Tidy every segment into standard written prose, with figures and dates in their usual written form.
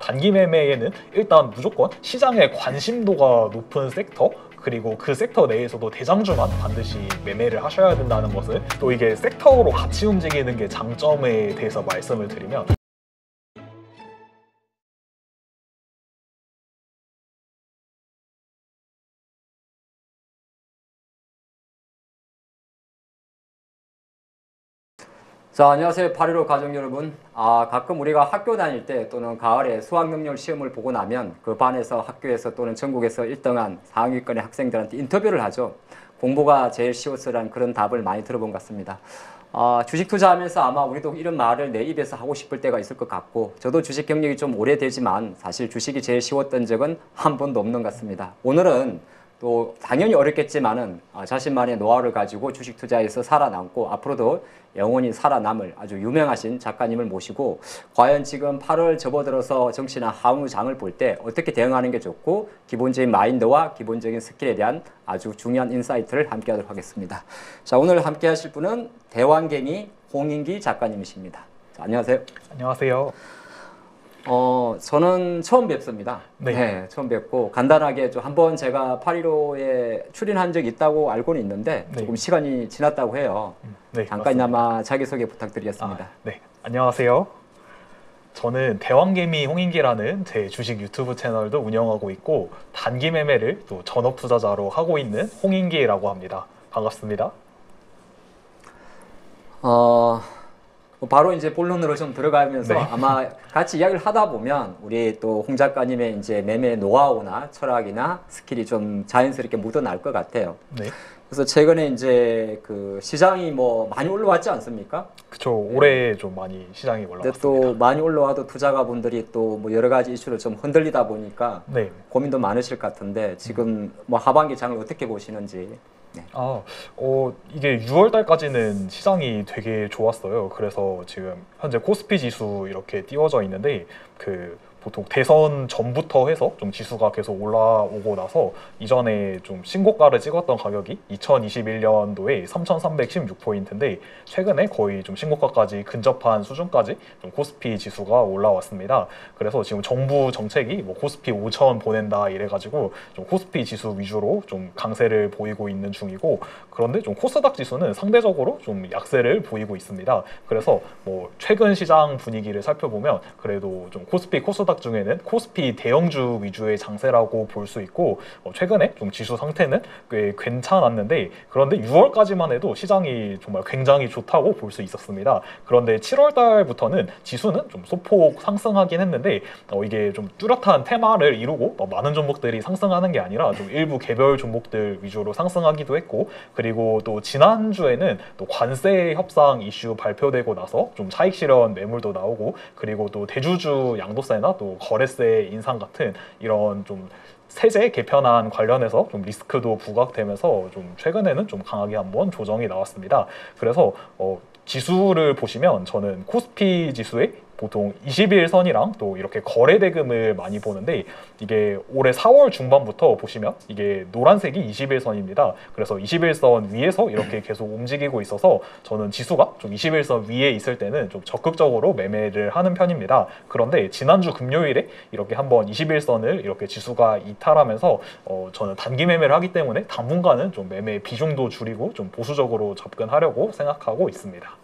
단기 매매에는 일단 무조건 시장의 관심도가 높은 섹터, 그리고 그 섹터 내에서도 대장주만 반드시 매매를 하셔야 된다는 것을, 또 이게 섹터로 같이 움직이는 게 장점에 대해서 말씀을 드리면, 자, 안녕하세요. 815 가족 여러분. 가끔 우리가 학교 다닐 때 또는 가을에 수학능력 시험을 보고 나면 그 반에서 학교에서 또는 전국에서 1등한 상위권의 학생들한테 인터뷰를 하죠. 공부가 제일 쉬웠으라는 그런 답을 많이 들어본 것 같습니다. 주식 투자하면서 아마 우리도 이런 말을 내 입에서 하고 싶을 때가 있을 것 같고, 저도 주식 경력이 좀 오래되지만 사실 주식이 제일 쉬웠던 적은 한 번도 없는 것 같습니다. 오늘은 또 당연히 어렵겠지만은 자신만의 노하우를 가지고 주식 투자에서 살아남고 앞으로도 영원히 살아남을 아주 유명하신 작가님을 모시고, 과연 지금 8월 접어들어서 정시나 하우장을 볼 때 어떻게 대응하는 게 좋고 기본적인 마인드와 기본적인 스킬에 대한 아주 중요한 인사이트를 함께 하도록 하겠습니다. 자, 오늘 함께 하실 분은 대왕개미 홍인기 작가님이십니다. 자, 안녕하세요. 안녕하세요. 저는 처음 뵙습니다. 네, 처음 뵙고 간단하게 좀 한번 제가 815에 출연한 적이 있다고 알고는 있는데 조금 시간이 지났다고 해요. 잠깐이나마 자기소개 부탁드리겠습니다. 네, 안녕하세요. 저는 대왕개미 홍인기라는 제 주식 유튜브 채널도 운영하고 있고, 단기 매매를 또 전업 투자자로 하고 있는 홍인기라고 합니다. 반갑습니다. 바로 이제 본론으로 좀 들어가면서 아마 같이 이야기를 하다 보면 우리 또 홍 작가님의 이제 매매 노하우나 철학이나 스킬이 좀 자연스럽게 묻어날 것 같아요. 그래서 최근에 이제 그 시장이 뭐 많이 올라왔지 않습니까? 그쵸. 올해 좀 많이 시장이 올라왔습니다. 또 많이 올라와도 투자가분들이 또 뭐 여러 가지 이슈로 좀 흔들리다 보니까 고민도 많으실 것 같은데, 지금 뭐 하반기 장을 어떻게 보시는지. 이게 6월 달까지는 시장이 되게 좋았어요. 그래서 지금 현재 코스피 지수 이렇게 띄워져 있는데, 보통 대선 전부터 해서 좀 지수가 계속 올라오고 나서 이전에 좀 신고가를 찍었던 가격이 2021년도에 3,316포인트인데 최근에 거의 좀 신고가까지 근접한 수준까지 좀 코스피 지수가 올라왔습니다. 그래서 지금 정부 정책이 뭐 코스피 5,000 보낸다 이래가지고 좀 코스피 지수 위주로 좀 강세를 보이고 있는 중이고, 그런데 좀 코스닥 지수는 상대적으로 좀 약세를 보이고 있습니다. 그래서 뭐 최근 시장 분위기를 살펴보면 그래도 좀 코스피 코스닥 중에는 코스피 대형주 위주의 장세라고 볼 수 있고, 최근에 좀 지수 상태는 꽤 괜찮았는데, 그런데 6월까지만 해도 시장이 정말 굉장히 좋다고 볼 수 있었습니다. 그런데 7월 달부터는 지수는 좀 소폭 상승하긴 했는데 이게 좀 뚜렷한 테마를 이루고 많은 종목들이 상승하는 게 아니라 좀 일부 개별 종목들 위주로 상승하기도 했고, 그리고 또 지난주에는 또 관세 협상 이슈 발표되고 나서 좀 차익 실현 매물도 나오고, 그리고 또 대주주 양도세나 또 거래세 인상 같은 이런 좀 세제 개편안 관련해서 좀 리스크도 부각되면서 좀 최근에는 좀 강하게 한번 조정이 나왔습니다. 그래서 지수를 보시면 저는 코스피 지수의 보통 21선이랑 또 이렇게 거래 대금을 많이 보는데, 이게 올해 4월 중반부터 보시면 이게 노란색이 21선입니다. 그래서 21선 위에서 이렇게 계속 움직이고 있어서 저는 지수가 좀 21선 위에 있을 때는 좀 적극적으로 매매를 하는 편입니다. 그런데 지난주 금요일에 이렇게 한번 21선을 이렇게 지수가 이탈하면서 저는 단기 매매를 하기 때문에 당분간은 좀 매매 비중도 줄이고 좀 보수적으로 접근하려고 생각하고 있습니다.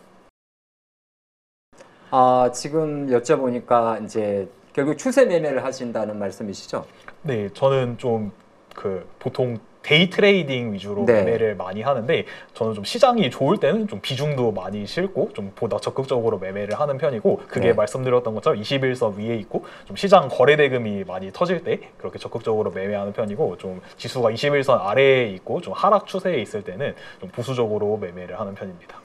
지금 여쭤보니까 이제 결국 추세 매매를 하신다는 말씀이시죠? 네, 저는 좀 보통 데이 트레이딩 위주로 매매를 많이 하는데, 저는 좀 시장이 좋을 때는 좀 비중도 많이 실고 좀 보다 적극적으로 매매를 하는 편이고, 그게 말씀드렸던 것처럼 21선 위에 있고 좀 시장 거래 대금이 많이 터질 때 그렇게 적극적으로 매매하는 편이고, 좀 지수가 21선 아래에 있고 좀 하락 추세에 있을 때는 좀 보수적으로 매매를 하는 편입니다.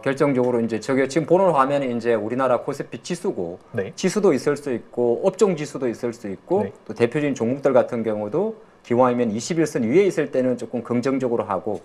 결정적으로 이제 저게 지금 보는 화면에 이제 우리나라 코스피 지수고, 지수도 있을 수 있고 업종 지수도 있을 수 있고 또 대표적인 종목들 같은 경우도 기왕이면 21선 위에 있을 때는 조금 긍정적으로 하고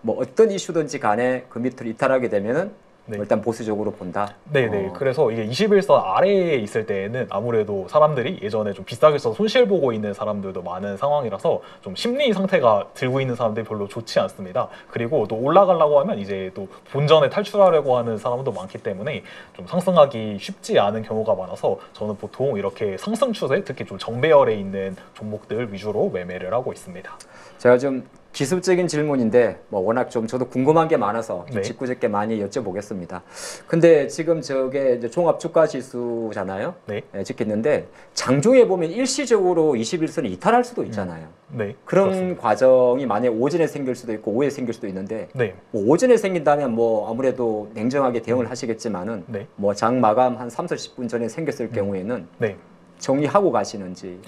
뭐 어떤 이슈든지 간에 그 밑으로 이탈하게 되면은 네. 일단 보수적으로 본다. 네네. 그래서 이게 21선 아래에 있을 때에는 아무래도 사람들이 예전에 좀 비싸게 써서 손실 보고 있는 사람들도 많은 상황이라서 좀 심리 상태가 들고 있는 사람들이 별로 좋지 않습니다. 그리고 또 올라가려고 하면 이제 또 본전에 탈출하려고 하는 사람도 많기 때문에 좀 상승하기 쉽지 않은 경우가 많아서 저는 보통 이렇게 상승 추세, 특히 좀 정배열에 있는 종목들 위주로 매매를 하고 있습니다. 제가 좀 기술적인 질문인데 뭐 워낙 좀 저도 궁금한 게 많아서 좀 네. 짓궂게 많이 여쭤보겠습니다. 근데 지금 저게 이제 종합 주가 지수잖아요. 네. 찍혔는데 장중에 보면 일시적으로 21선을 이탈할 수도 있잖아요. 네. 그런 그렇습니다. 과정이 만약에 오전에 생길 수도 있고 오후에 생길 수도 있는데 네. 뭐 오전에 생긴다면 뭐 아무래도 냉정하게 대응을 하시겠지만은 네. 뭐 장 마감 한 30분 전에 생겼을 경우에는 네. 정리하고 가시는지.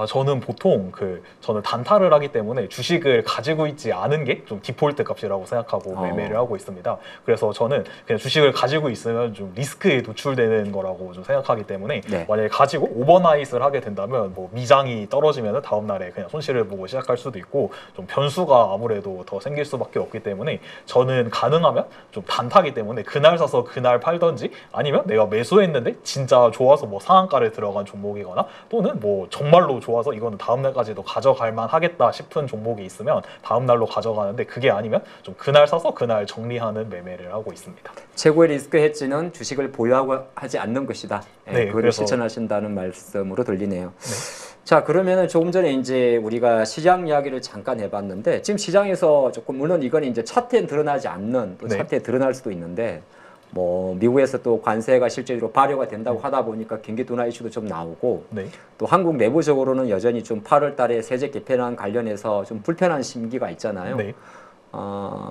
저는 보통 저는 단타를 하기 때문에 주식을 가지고 있지 않은 게 좀 디폴트 값이라고 생각하고 매매를 하고 있습니다. 그래서 저는 그냥 주식을 가지고 있으면 좀 리스크에 노출되는 거라고 좀 생각하기 때문에 네. 만약에 가지고 오버나잇을 하게 된다면 뭐 미장이 떨어지면 다음 날에 그냥 손실을 보고 시작할 수도 있고 좀 변수가 아무래도 더 생길 수밖에 없기 때문에 저는 가능하면 좀 단타기 때문에 그날 사서 그날 팔던지 아니면 내가 매수했는데 진짜 좋아서 뭐 상한가를 들어간 종목이 거나 또는 뭐 정말로 좋아서 이거는 다음 날까지도 가져갈 만 하겠다 싶은 종목이 있으면 다음 날로 가져가는데 그게 아니면 좀 그날 사서 그날 정리하는 매매를 하고 있습니다. 최고의 리스크 헤지는 주식을 보유하고 하지 않는 것이다. 네, 그걸 그래서 실천하신다는 말씀으로 들리네요. 네. 자, 그러면은 조금 전에 이제 우리가 시장 이야기를 잠깐 해봤는데 지금 시장에서 조금 물론 이건 이제 차트에 드러나지 않는 또 네. 차트에 드러날 수도 있는데 뭐 미국에서 또 관세가 실제로 발효가 된다고 하다 보니까 경기 둔화 이슈도 좀 나오고 네. 또 한국 내부적으로는 여전히 좀 8월 달에 세제 개편안 관련해서 좀 불편한 심기가 있잖아요. 네.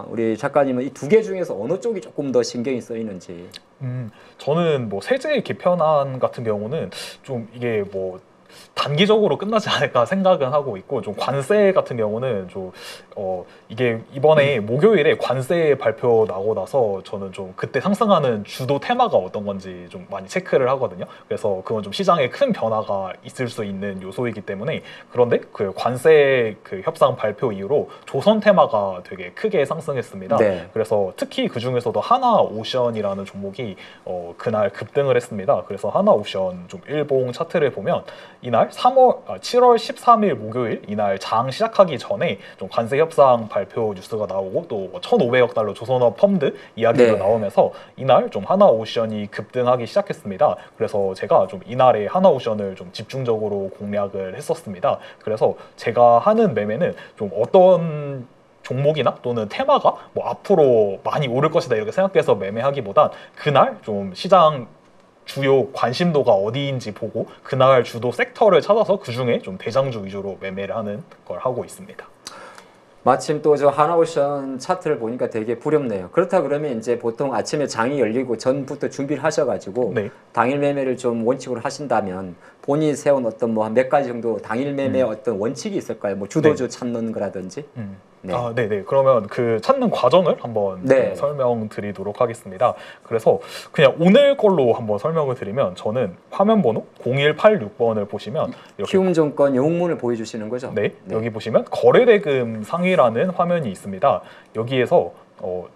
우리 작가님은 이 두 개 중에서 어느 쪽이 조금 더 신경이 쓰이는지. 저는 뭐 세제 개편안 같은 경우는 좀 이게 뭐 단기적으로 끝나지 않을까 생각은 하고 있고 좀 관세 같은 경우는 좀 이게 이번에 목요일에 관세 발표 나고 나서 저는 좀 그때 상승하는 주도 테마가 어떤 건지 좀 많이 체크를 하거든요. 그래서 그건 좀 시장에 큰 변화가 있을 수 있는 요소이기 때문에 그런데 그 관세 그 협상 발표 이후로 조선 테마가 되게 크게 상승했습니다. 네. 그래서 특히 그 중에서도 하나오션이라는 종목이 그날 급등을 했습니다. 그래서 하나오션 좀 일봉 차트를 보면 이날 7월 13일 목요일 이날 장 시작하기 전에 좀 관세 협상 발표 뉴스가 나오고 또 1,500억 달러 조선업 펀드 이야기가 네. 나오면서 이날 좀 하나오션이 급등하기 시작했습니다. 그래서 제가 좀 이날에 하나오션을 좀 집중적으로 공략을 했었습니다. 그래서 제가 하는 매매는 좀 어떤 종목이나 또는 테마가 뭐 앞으로 많이 오를 것이다 이렇게 생각해서 매매하기보단 그날 좀 시장 주요 관심도가 어디인지 보고 그날 주도 섹터를 찾아서 그 중에 좀 대장주 위주로 매매를 하는 걸 하고 있습니다. 마침 또 저 하나오션 차트를 보니까 되게 부럽네요. 그렇다 그러면 이제 보통 아침에 장이 열리고 전부터 준비를 하셔가지고 네. 당일 매매를 좀 원칙으로 하신다면 본인이 세운 어떤 뭐 한 몇 가지 정도 당일 매매 어떤 원칙이 있을까요? 뭐 주도주 찾는 거라든지. 네. 네네. 그러면 그 찾는 과정을 한번 네. 설명드리도록 하겠습니다. 그래서 그냥 오늘 걸로 한번 설명을 드리면 저는 화면 번호 0186번을 보시면 이렇게 키움증권 영문을 보여주시는 거죠? 네, 여기 보시면 거래대금 상위라는 화면이 있습니다. 여기에서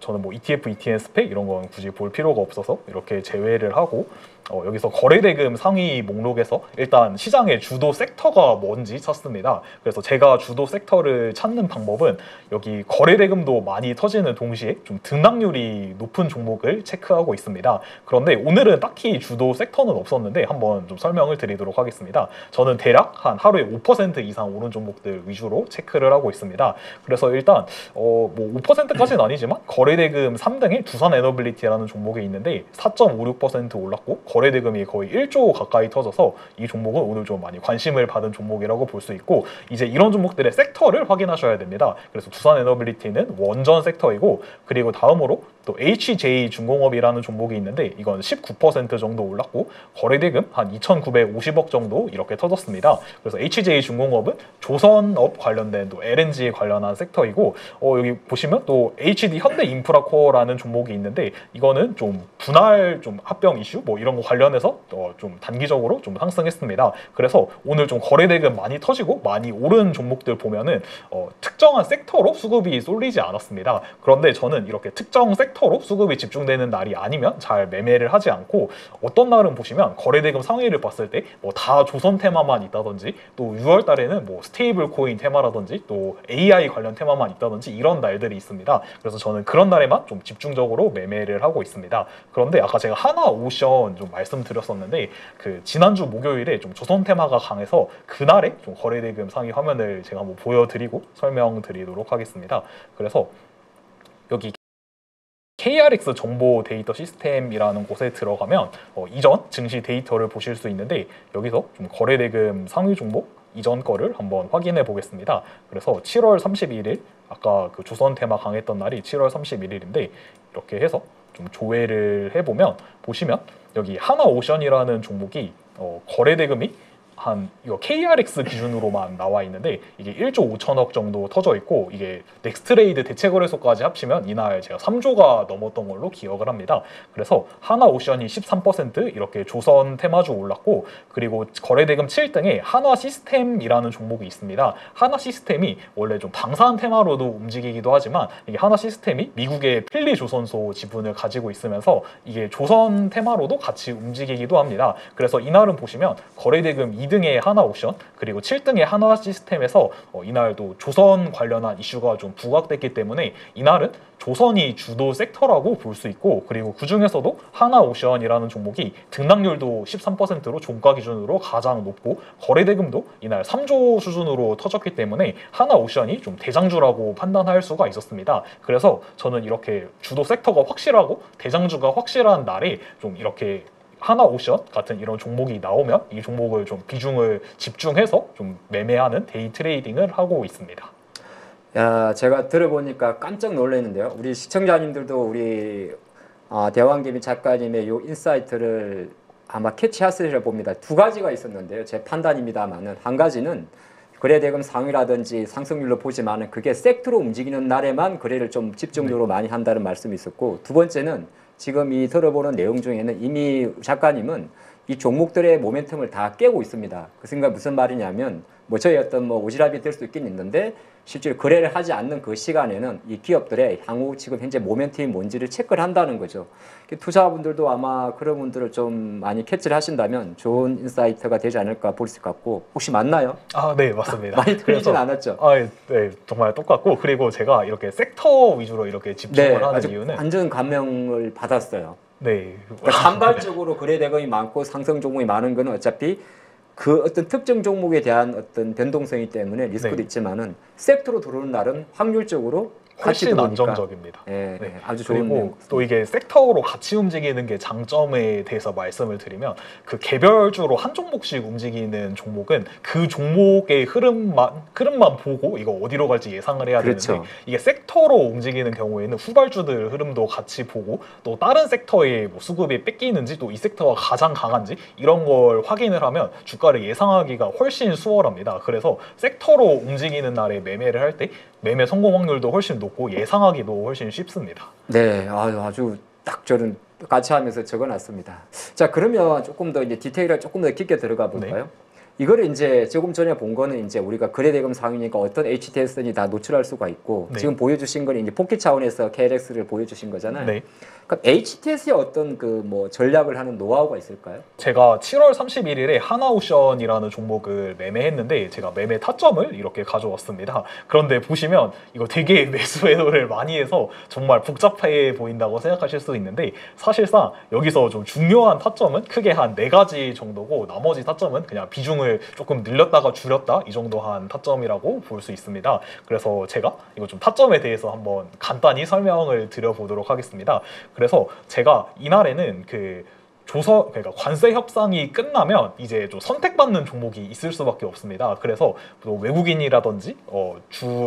저는 뭐 ETF, ETN 스펙 이런 건 굳이 볼 필요가 없어서 이렇게 제외를 하고 여기서 거래대금 상위 목록에서 일단 시장의 주도 섹터가 뭔지 찾습니다. 그래서 제가 주도 섹터를 찾는 방법은 여기 거래대금도 많이 터지는 동시에 좀 등락률이 높은 종목을 체크하고 있습니다. 그런데 오늘은 딱히 주도 섹터는 없었는데 한번 좀 설명을 드리도록 하겠습니다. 저는 대략 한 하루에 5% 이상 오른 종목들 위주로 체크를 하고 있습니다. 그래서 일단 뭐 5%까지는 아니지만 거래대금 3등에 두산에너빌리티라는 종목이 있는데 4.56% 올랐고 거래대금이 거의 1조 가까이 터져서 이 종목은 오늘 좀 많이 관심을 받은 종목이라고 볼 수 있고 이제 이런 종목들의 섹터를 확인하셔야 됩니다. 그래서 두산에너빌리티는 원전 섹터이고 그리고 다음으로 또 HJ중공업이라는 종목이 있는데 이건 19% 정도 올랐고 거래대금 한 2,950억 정도 이렇게 터졌습니다. 그래서 HJ중공업은 조선업 관련된 또 LNG 관련한 섹터이고 여기 보시면 또 HD 현대인프라코어라는 종목이 있는데 이거는 좀 분할 좀 합병 이슈 뭐 이런 거 관련해서 좀 단기적으로 좀 상승했습니다. 그래서 오늘 좀 거래대금 많이 터지고 많이 오른 종목들 보면은 특정한 섹터로 수급이 쏠리지 않았습니다. 그런데 저는 이렇게 특정 섹터로 수급이 집중되는 날이 아니면 잘 매매를 하지 않고 어떤 날은 보시면 거래대금 상위를 봤을 때 뭐 다 조선 테마만 있다든지 또 6월 달에는 뭐 스테이블 코인 테마라든지 또 AI 관련 테마만 있다든지 이런 날들이 있습니다. 그래서 저는 그런 날에만 좀 집중적으로 매매를 하고 있습니다. 그런데 아까 제가 하나오션 좀 말씀드렸었는데 그 지난주 목요일에 좀 조선 테마가 강해서 그날에 좀 거래대금 상위 화면을 제가 한번 보여드리고 설명드리도록 하겠습니다. 그래서 여기 KRX 정보 데이터 시스템이라는 곳에 들어가면 이전 증시 데이터를 보실 수 있는데 여기서 좀 거래대금 상위 종목 이전 거를 한번 확인해 보겠습니다. 그래서 7월 31일 아까 그 조선 테마 강했던 날이 7월 31일인데 이렇게 해서 좀 조회를 해보면 보시면 여기 하나오션이라는 종목이 거래대금이 한 이거 KRX 기준으로만 나와 있는데 이게 1조 5천억 정도 터져 있고 이게 넥스트레이드 대체거래소까지 합치면 이날 제가 3조가 넘었던 걸로 기억을 합니다. 그래서 하나오션이 13% 이렇게 조선 테마주 올랐고 그리고 거래대금 7등에 하나시스템이라는 종목이 있습니다. 하나시스템이 원래 좀 방산 테마로도 움직이기도 하지만 이게 하나시스템이 미국의 필리조선소 지분을 가지고 있으면서 이게 조선 테마로도 같이 움직이기도 합니다. 그래서 이날은 보시면 거래대금 2등의 하나옵션 그리고 7등의 하나시스템에서 이날도 조선 관련한 이슈가 좀 부각됐기 때문에 이날은 조선이 주도 섹터라고 볼 수 있고 그리고 그 중에서도 하나오션이라는 종목이 등락률도 13%로 종가 기준으로 가장 높고 거래대금도 이날 3조 수준으로 터졌기 때문에 하나오션이 좀 대장주라고 판단할 수가 있었습니다. 그래서 저는 이렇게 주도 섹터가 확실하고 대장주가 확실한 날에 좀 이렇게 하나오션 같은 이런 종목이 나오면 이 종목을 좀 비중을 집중해서 좀 매매하는 데이 트레이딩을 하고 있습니다. 야, 제가 들어보니까 깜짝 놀랐는데요. 우리 시청자님들도 우리 대왕김 작가님의 요 인사이트를 아마 캐치하시리라 봅니다. 두 가지가 있었는데요. 제 판단입니다만은 한 가지는 거래대금 상위라든지 상승률로 보지만은 그게 섹터로 움직이는 날에만 거래를 좀 집중적으로 많이 한다는 말씀이 있었고 두 번째는 지금 이 들어보는 내용 중에는 이미 작가님은 이 종목들의 모멘텀을 다 깨고 있습니다. 그 생각 무슨 말이냐면 뭐 저희 어떤 뭐 오지랖이 될 수 있긴 있는데 실제로 거래를 하지 않는 그 시간에는 이 기업들의 향후 지금 현재 모멘텀이 뭔지를 체크를 한다는 거죠. 투자분들도 아마 그런 분들을 좀 많이 캐치를 하신다면 좋은 인사이트가 되지 않을까 볼 수 같고 혹시 맞나요? 아, 네, 맞습니다. 많이 틀리진 않았죠? 네, 정말 똑같고 그리고 제가 이렇게 섹터 위주로 이렇게 집중을 하는 이유는 완전 감명을 받았어요. 네. 그러니까 산발적으로 거래대금이 많고 상승 종목이 많은 거는 어차피 그 어떤 특정 종목에 대한 어떤 변동성이 때문에 리스크도 있지만은 섹터로 들어오는 날은 확률적으로 훨씬 안정적입니다. 네, 네. 아주 좋은. 그리고 또 이게 섹터로 같이 움직이는 게 장점에 대해서 말씀을 드리면 그 개별주로 한 종목씩 움직이는 종목은 그 종목의 흐름만 보고 이거 어디로 갈지 예상을 해야 되는데 이게 섹터로 움직이는 경우에는 후발주들 흐름도 같이 보고 또 다른 섹터에 뭐 수급이 뺏기는지 또 이 섹터가 가장 강한지 이런 걸 확인을 하면 주가를 예상하기가 훨씬 수월합니다. 그래서 섹터로 움직이는 날에 매매를 할 때 매매 성공 확률도 훨씬 높고 예상하기도 훨씬 쉽습니다. 네, 아주 딱 저는 같이 하면서 적어놨습니다. 자, 그러면 조금 더 이제 디테일을 조금 더 깊게 들어가 볼까요? 네. 이거를 이제 조금 전에 본 거는 이제 우리가 거래대금 상위니까 어떤 HTS니 다 노출할 수가 있고 네. 지금 보여주신 건 이제 복귀 차원에서 KRX를 보여주신 거잖아요. 네. 그럼 HTS의 어떤 그 뭐 전략을 하는 노하우가 있을까요? 제가 7월 31일에 하나오션이라는 종목을 매매했는데 제가 매매 타점을 이렇게 가져왔습니다. 그런데 보시면 이거 되게 매수 매도를 많이 해서 정말 복잡해 보인다고 생각하실 수 있는데 사실상 여기서 좀 중요한 타점은 크게 한 4가지 정도고 나머지 타점은 그냥 비중을 조금 늘렸다가 줄였다 이 정도 한 타점이라고 볼 수 있습니다. 그래서 제가 이거 좀 타점에 대해서 한번 간단히 설명을 드려보도록 하겠습니다. 그래서 제가 이날에는 그 그러니까 관세 협상이 끝나면 이제 좀 선택받는 종목이 있을 수밖에 없습니다. 그래서 또 외국인이라든지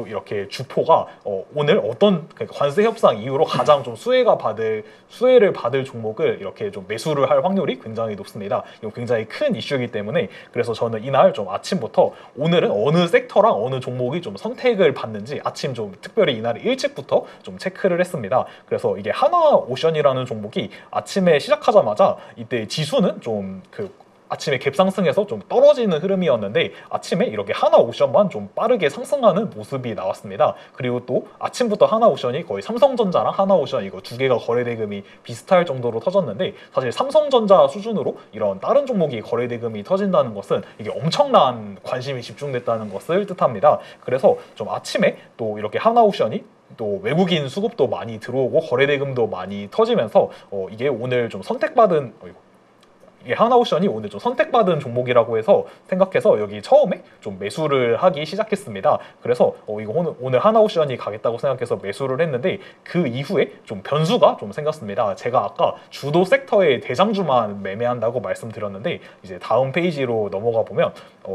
이렇게 주포가 오늘 그러니까 관세 협상 이후로 가장 좀 수혜를 받을 종목을 이렇게 좀 매수를 할 확률이 굉장히 높습니다. 이거 굉장히 큰 이슈이기 때문에 그래서 저는 이날 좀 아침부터 오늘은 어느 섹터랑 어느 종목이 좀 선택을 받는지 아침 좀 특별히 이날 일찍부터 좀 체크를 했습니다. 그래서 이게 하나오션이라는 종목이 아침에 시작하자마자 이때 지수는 좀 아침에 갭상승해서 좀 떨어지는 흐름이었는데 아침에 이렇게 하나오션만 좀 빠르게 상승하는 모습이 나왔습니다. 그리고 또 아침부터 하나오션이 거의 삼성전자랑 하나오션 이거 두 개가 거래대금이 비슷할 정도로 터졌는데 사실 삼성전자 수준으로 이런 다른 종목이 거래대금이 터진다는 것은 이게 엄청난 관심이 집중됐다는 것을 뜻합니다. 그래서 좀 아침에 또 이렇게 하나오션이 또 외국인 수급도 많이 들어오고 거래대금도 많이 터지면서 이게 오늘 좀 선택받은 이게 하나오션이 오늘 좀 선택받은 종목이라고 해서 생각해서 여기 처음에 좀 매수를 하기 시작했습니다. 그래서 이거 오늘 하나오션이 가겠다고 생각해서 매수를 했는데 그 이후에 좀 변수가 좀 생겼습니다. 제가 아까 주도 섹터의 대장주만 매매한다고 말씀드렸는데 이제 다음 페이지로 넘어가 보면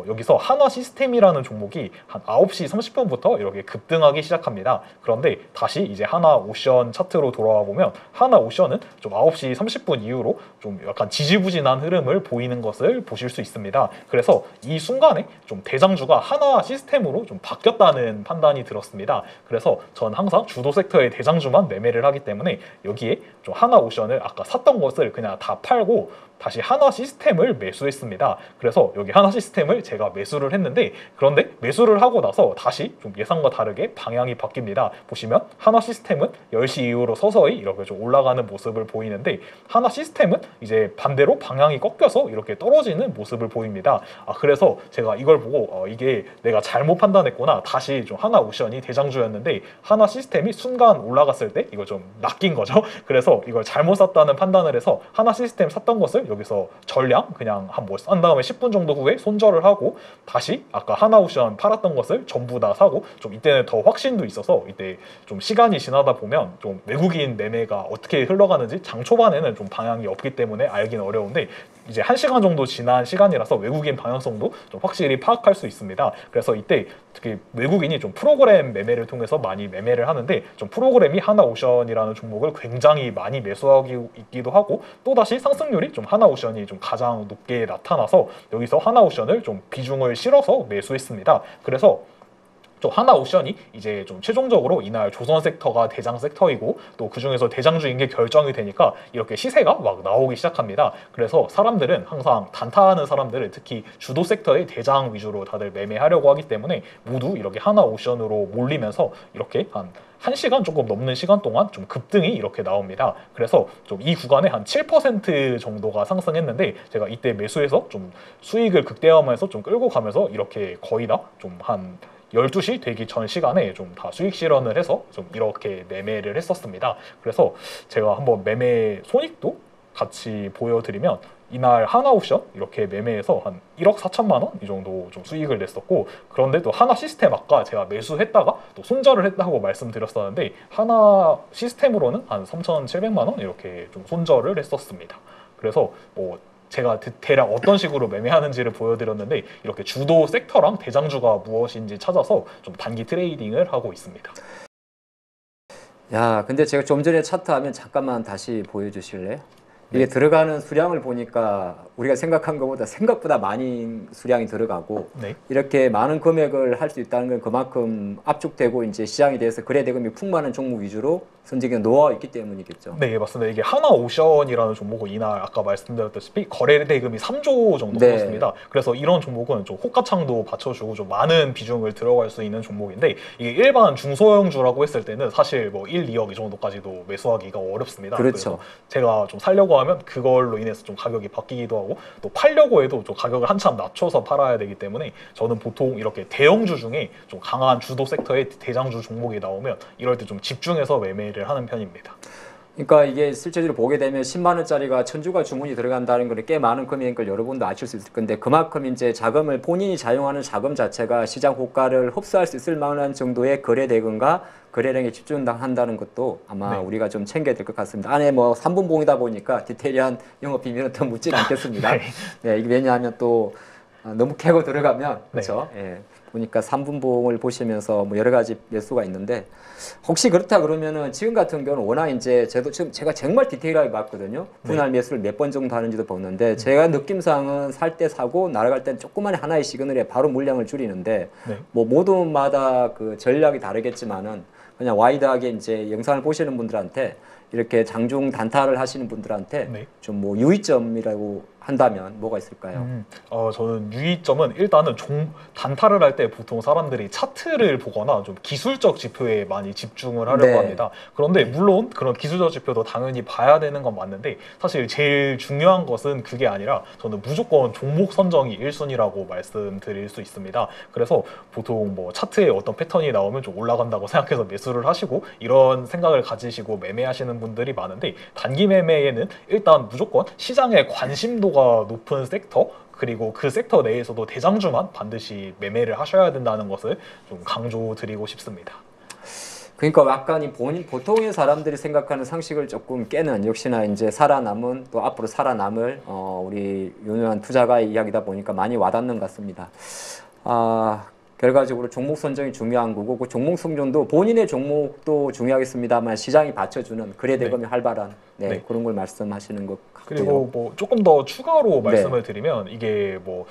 여기서 하나시스템이라는 종목이 한 9시 30분부터 이렇게 급등하기 시작합니다. 그런데 다시 이제 하나오션 차트로 돌아와 보면 하나오션은 좀 9시 30분 이후로 좀 약간 지지부진한 흐름을 보이는 것을 보실 수 있습니다. 그래서 이 순간에 좀 대장주가 하나 시스템으로 좀 바뀌었다는 판단이 들었습니다. 그래서 전 항상 주도 섹터의 대장주만 매매를 하기 때문에 여기에 좀 하나오션을 아까 샀던 것을 그냥 다 팔고 다시 하나 시스템을 매수했습니다. 그래서 여기 하나 시스템을 제가 매수를 했는데 그런데 매수를 하고 나서 다시 좀 예상과 다르게 방향이 바뀝니다. 보시면 하나 시스템은 10시 이후로 서서히 이렇게 좀 올라가는 모습을 보이는데 하나 시스템은 이제 반대로 방향이 꺾여서 이렇게 떨어지는 모습을 보입니다. 그래서 제가 이걸 보고 이게 내가 잘못 판단했구나. 다시 좀 하나오션이 대장주였는데 하나 시스템이 순간 올라갔을 때 이거 좀 낚인 거죠. 그래서 이걸 잘못 샀다는 판단을 해서 하나 시스템 샀던 것을 여기서 전량 그냥 산 다음에 10분 정도 후에 손절을 하고 다시 아까 하나오션 팔았던 것을 전부 다 사고 좀 이때는 더 확신도 있어서 이때 좀 시간이 지나다 보면 좀 외국인 매매가 어떻게 흘러가는지 장 초반에는 좀 방향이 없기 때문에 알기는 어려운데 이제 1시간 정도 지난 시간이라서 외국인 방향성도 좀 확실히 파악할 수 있습니다. 그래서 이때 특히 외국인이 좀 프로그램 매매를 통해서 많이 매매를 하는데 좀 프로그램이 하나오션이라는 종목을 굉장히 많이 매수하고 있기도 하고 또다시 상승률이 좀 하나오션이 좀 가장 높게 나타나서 여기서 하나오션을 좀 비중을 실어서 매수했습니다. 그래서 좀 하나오션이 이제 좀 최종적으로 이날 조선 섹터가 대장 섹터이고 또 그중에서 대장주인 게 결정이 되니까 이렇게 시세가 막 나오기 시작합니다. 그래서 사람들은 항상 단타하는 사람들은 특히 주도 섹터의 대장 위주로 다들 매매하려고 하기 때문에 모두 이렇게 하나오션으로 몰리면서 이렇게 한 1시간 조금 넘는 시간 동안 좀 급등이 이렇게 나옵니다. 그래서 좀 이 구간에 한 7% 정도가 상승했는데 제가 이때 매수해서 좀 수익을 극대화하면서 좀 끌고 가면서 이렇게 거의 다 좀 한 12시 되기 전 시간에 좀 다 수익 실현을 해서 좀 이렇게 매매를 했었습니다. 그래서 제가 한번 매매 손익도 같이 보여드리면 이날 하나오션 이렇게 매매해서 한 1억 4천만 원 이 정도 좀 수익을 냈었고 그런데 또 하나 시스템 아까 제가 매수했다가 또 손절을 했다고 말씀드렸었는데 하나 시스템으로는 한 3,700만 원 이렇게 좀 손절을 했었습니다. 그래서 제가 대략 어떤 식으로 매매하는지를 보여드렸는데 이렇게 주도 섹터랑 대장주가 무엇인지 찾아서 좀 단기 트레이딩을 하고 있습니다. 야, 근데 제가 좀 전에 차트 하면 잠깐만 다시 보여주실래요? 이게 들어가는 수량을 보니까 우리가 생각한 것보다 생각보다 많이 수량이 들어가고 네. 이렇게 많은 금액을 할 수 있다는 건 그만큼 압축되고 이제 시장에 대해서 거래대금이 풍부한 종목 위주로 선정에 놓아 있기 때문이겠죠. 네, 맞습니다. 이게 하나오션이라는 종목은 이날 아까 말씀드렸다시피 거래대금이 3조 정도 들었습니다. 그래서 이런 종목은 좀 호가창도 받쳐주고 좀 많은 비중을 들어갈 수 있는 종목인데 이게 일반 중소형주라고 했을 때는 사실 1, 2억 이 정도까지도 매수하기가 어렵습니다. 그렇죠. 그래서 제가 좀 살려고 하면 그걸로 인해서 좀 가격이 바뀌기도 하고 또 팔려고 해도 좀 가격을 한참 낮춰서 팔아야 되기 때문에 저는 보통 이렇게 대형주 중에 좀 강한 주도 섹터의 대장주 종목이 나오면 이럴 때 좀 집중해서 매매를 하는 편입니다. 그러니까 이게 실제로 보게 되면 10만 원짜리가 1,000주가 주문이 들어간다는 건 꽤 많은 금액인 걸 여러분도 아실 수 있을 건데 그만큼 이제 자금을 본인이 사용하는 자금 자체가 시장 호가를 흡수할 수 있을 만한 정도의 거래 대금과 거래량에 집중한다는 것도 아마 네. 우리가 좀 챙겨야 될 것 같습니다. 안에 뭐 3분봉이다 보니까 디테일한 영업 비밀은 더 묻지는 않겠습니다. 네. 네, 이게 왜냐하면 또 너무 캐고 들어가면 네. 그렇죠. 예. 보니까 3분봉을 보시면서 뭐 여러 가지 매수가 있는데 혹시 그렇다 그러면은 지금 같은 경우는 워낙 이제 저도 지금 제가 정말 디테일하게 봤거든요. 분할 매수를 몇 번 정도 하는지도 보는데 제가 느낌상은 살 때 사고 날아갈 땐 조그만 하나의 시그널에 바로 물량을 줄이는데 네. 뭐 모두마다 그 전략이 다르겠지만은 그냥 와이드하게 이제 영상을 보시는 분들한테 이렇게 장중 단타를 하시는 분들한테 네. 좀 뭐 유의점이라고 한다면 뭐가 있을까요? 저는 유의점은 일단은 단타를 할 때 보통 사람들이 차트를 보거나 좀 기술적 지표에 많이 집중을 하려고 네. 합니다. 그런데 물론 그런 기술적 지표도 당연히 봐야 되는 건 맞는데 사실 제일 중요한 것은 그게 아니라 저는 무조건 종목 선정이 1순위라고 말씀드릴 수 있습니다. 그래서 보통 뭐 차트에 어떤 패턴이 나오면 좀 올라간다고 생각해서 매수를 하시고 이런 생각을 가지시고 매매하시는 분들이 많은데 단기 매매에는 일단 무조건 시장의 관심도가 높은 섹터 그리고 그 섹터 내에서도 대장주만 반드시 매매를 하셔야 된다는 것을 좀 강조드리고 싶습니다. 그러니까 약간 이 보통의 사람들이 생각하는 상식을 조금 깨는 역시나 이제 살아남은 또 앞으로 살아남을 우리 유능한 투자가의 이야기다 보니까 많이 와닿는 것 같습니다. 결과적으로 종목 선정이 중요한 거고 그 종목 선정도 본인의 종목도 중요하겠습니다만 시장이 받쳐주는 거래 대금이 활발한 네. 그런 걸 말씀하시는 것 같고요. 그리고 뭐 조금 더 추가로 말씀을 드리면 이게 뭐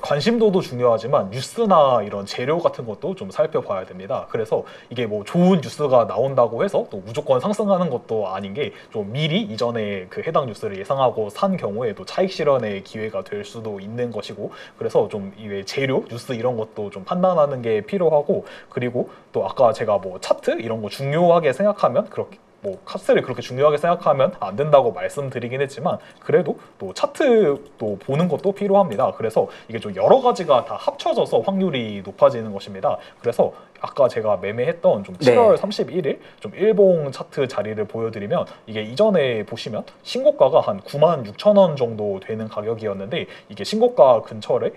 관심도도 중요하지만 뉴스나 이런 재료 같은 것도 좀 살펴봐야 됩니다. 그래서 이게 뭐 좋은 뉴스가 나온다고 해서 또 무조건 상승하는 것도 아닌 게 좀 미리 이전에 그 해당 뉴스를 예상하고 산 경우에 또 차익 실현의 기회가 될 수도 있는 것이고 그래서 좀 이외 재료, 뉴스 이런 것도 좀 판단하는 게 필요하고 그리고 또 아까 제가 뭐 차트 이런 거 중요하게 생각하면 그렇게 뭐 카스를 그렇게 중요하게 생각하면 안 된다고 말씀드리긴 했지만 그래도 또 차트도 보는 것도 필요합니다. 그래서 이게 좀 여러 가지가 다 합쳐져서 확률이 높아지는 것입니다. 그래서 아까 제가 매매했던 좀 7월 31일 좀 일봉 차트 자리를 보여드리면 이게 이전에 보시면 신고가가 한 96,000원 정도 되는 가격이었는데 이게 신고가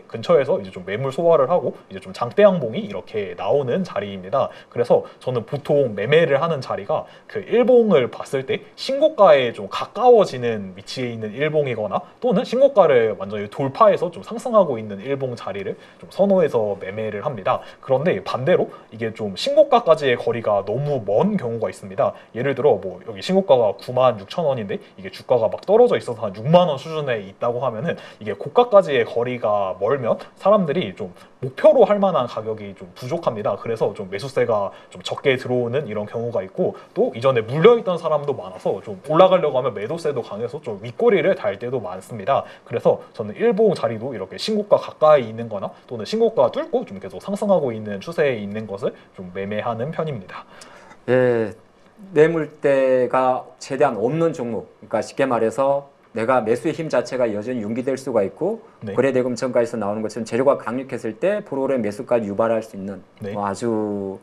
근처에서 이제 좀 매물 소화를 하고 이제 좀 장대 양봉이 이렇게 나오는 자리입니다. 그래서 저는 보통 매매를 하는 자리가 그 일봉을 봤을 때 신고가에 좀 가까워지는 위치에 있는 일봉이거나 또는 신고가를 완전히 돌파해서 좀 상승하고 있는 일봉 자리를 좀 선호해서 매매를 합니다. 그런데 반대로 이게 좀 신고가까지의 거리가 너무 먼 경우가 있습니다. 예를 들어 뭐 여기 신고가가 96,000원인데 이게 주가가 막 떨어져 있어서 한 6만 원 수준에 있다고 하면은 이게 고가까지의 거리가 멀면 사람들이 좀 목표로 할 만한 가격이 좀 부족합니다. 그래서 좀 매수세가 좀 적게 들어오는 이런 경우가 있고 또 이전에 물려있던 사람도 많아서 좀 올라가려고 하면 매도세도 강해서 좀 윗꼬리를 달 때도 많습니다. 그래서 저는 일봉 자리도 이렇게 신고가 가까이 있는 거나 또는 신고가 뚫고 좀 계속 상승하고 있는 추세에 있는 것을 좀 매매하는 편입니다. 예, 매물대가 최대한 없는 종목, 그러니까 쉽게 말해서 내가 매수의 힘 자체가 여전히 용기될 수가 있고 거래대금 전가에서 나오는 것처럼 재료가 강력했을 때 프로그램 매수까지 유발할 수 있는 아주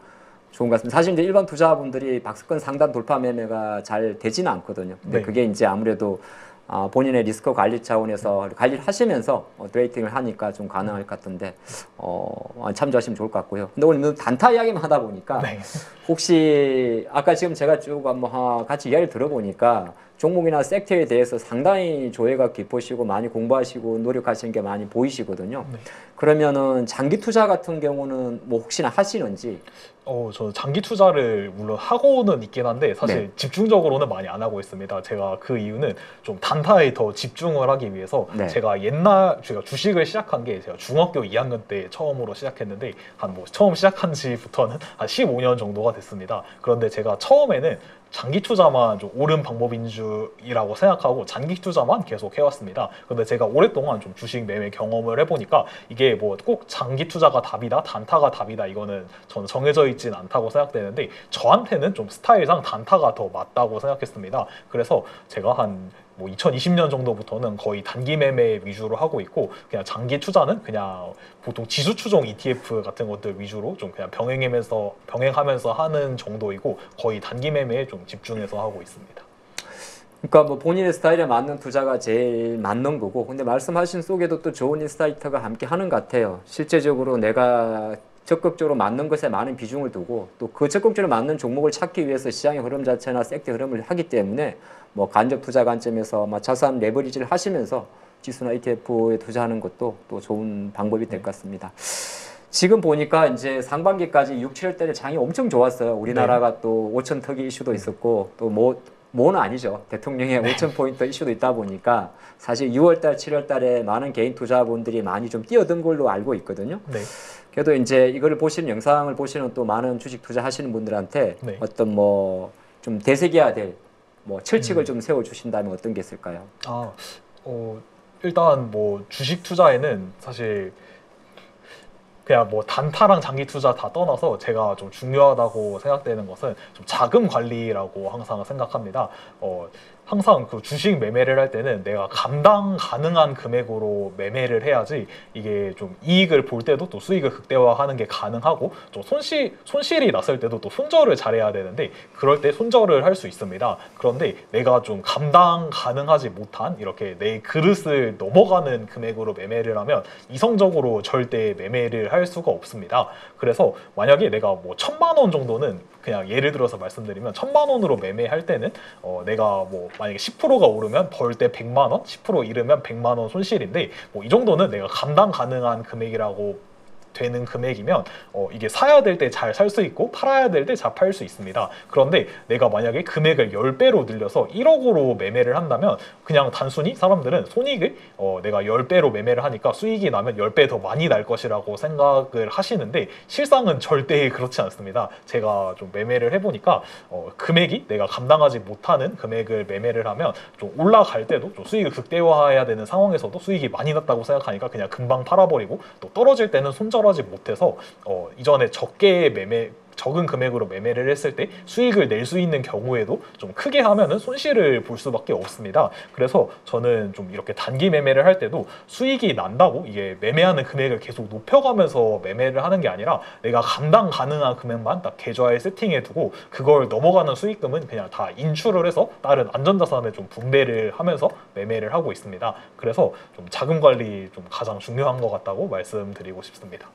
좋은 것 같습니다. 사실 이제 일반 투자분들이 박스권 상단 돌파 매매가 잘 되지는 않거든요. 근데 그게 이제 아무래도 본인의 리스크 관리 차원에서 관리를 하시면서 트레이딩을 하니까 좀 가능할 것 같은데 참조하시면 좋을 것 같고요. 근데 오늘 단타 이야기만 하다 보니까 혹시 아까 지금 제가 쭉 한번 같이 이야기를 들어보니까 종목이나 섹터에 대해서 상당히 조예가 깊으시고 많이 공부하시고 노력하시는 게 많이 보이시거든요. 그러면은 장기 투자 같은 경우는 뭐 혹시나 하시는지? 저는 장기 투자를 물론 하고는 있긴 한데 사실 집중적으로는 많이 안 하고 있습니다. 제가 그 이유는 좀 단타에 더 집중을 하기 위해서 제가 주식을 시작한 게 제가 중학교 2학년 때 처음으로 시작했는데 한 뭐 처음 시작한 지부터는 한 15년 정도가 됐습니다. 그런데 제가 처음에는 장기 투자만 좀 옳은 방법인 줄이라고 생각하고 장기 투자만 계속 해왔습니다. 그런데 제가 오랫동안 좀 주식 매매 경험을 해보니까 이게 뭐 꼭 장기 투자가 답이다, 단타가 답이다 이거는 저는 정해져 있진 않다고 생각되는데 저한테는 좀 스타일상 단타가 더 맞다고 생각했습니다. 그래서 제가 한 뭐 2020년 정도부터는 거의 단기 매매 위주로 하고 있고 그냥 장기 투자는 그냥 보통 지수 추종 ETF 같은 것들 위주로 좀 그냥 병행하면서 하는 정도이고 거의 단기 매매에 좀 집중해서 하고 있습니다. 그러니까 뭐 본인의 스타일에 맞는 투자가 제일 맞는 거고, 근데 말씀하신 속에도 또 좋은 인사이트가 함께 하는 것 같아요. 실제적으로 내가 적극적으로 맞는 것에 많은 비중을 두고 또 그 적극적으로 맞는 종목을 찾기 위해서 시장의 흐름 자체나 섹터 흐름을 하기 때문에 뭐 간접 투자 관점에서 막 자산 레버리지를 하시면서 지수나 ETF에 투자하는 것도 또 좋은 방법이 될 것 같습니다. 지금 보니까 이제 상반기까지 6, 7월 달에 장이 엄청 좋았어요. 우리나라가 또 5천 터기 이슈도 있었고 또 뭐는 아니죠. 대통령의 5천 포인트 이슈도 있다 보니까 사실 6월 달, 7월 달에 많은 개인 투자분들이 많이 좀 뛰어든 걸로 알고 있거든요. 네. 그래도 이제 이거를 보시는 영상을 보시는 또 많은 주식 투자하시는 분들한테 네. 어떤 뭐 좀 대세기해야 될 뭐 철칙을 좀 세워 주신다면 어떤 게 있을까요? 일단 뭐 주식 투자에는 사실 그냥 뭐 단타랑 장기 투자 다 떠나서 제가 좀 중요하다고 생각되는 것은 좀 자금 관리라고 항상 생각합니다. 항상 그 주식 매매를 할 때는 내가 감당 가능한 금액으로 매매를 해야지 이게 좀 이익을 볼 때도 또 수익을 극대화하는 게 가능하고 좀 손실이 났을 때도 또 손절을 잘해야 되는데 그럴 때 손절을 할 수 있습니다. 그런데 내가 좀 감당 가능하지 못한 이렇게 내 그릇을 넘어가는 금액으로 매매를 하면 이성적으로 절대 매매를 할 수가 없습니다. 그래서 만약에 내가 뭐 1,000만 원 정도는 그냥 예를 들어서 말씀드리면 1,000만 원으로 매매할 때는 내가 뭐 만약에 10%가 오르면 벌 때 100만 원, 10% 잃으면 100만 원 손실인데 뭐 이 정도는 내가 감당 가능한 금액이라고 되는 금액이면 이게 사야 될 때 잘 살 수 있고 팔아야 될 때 잘 팔 수 있습니다. 그런데 내가 만약에 금액을 10배로 늘려서 1억으로 매매를 한다면 그냥 단순히 사람들은 손익을 내가 10배로 매매를 하니까 수익이 나면 10배 더 많이 날 것이라고 생각을 하시는데 실상은 절대 그렇지 않습니다. 제가 좀 매매를 해보니까 금액이 내가 감당하지 못하는 금액을 매매를 하면 좀 올라갈 때도 좀 수익을 극대화해야 되는 상황에서도 수익이 많이 났다고 생각하니까 그냥 금방 팔아버리고 또 떨어질 때는 손절하지 못해서 이전에 적은 금액으로 매매를 했을 때 수익을 낼 수 있는 경우에도 좀 크게 하면은 손실을 볼 수밖에 없습니다. 그래서 저는 좀 이렇게 단기 매매를 할 때도 수익이 난다고 이게 매매하는 금액을 계속 높여가면서 매매를 하는 게 아니라 내가 감당 가능한 금액만 딱 계좌에 세팅해 두고 그걸 넘어가는 수익금은 그냥 다 인출을 해서 다른 안전자산에 좀 분배를 하면서 매매를 하고 있습니다. 그래서 좀 자금 관리 좀 가장 중요한 것 같다고 말씀드리고 싶습니다.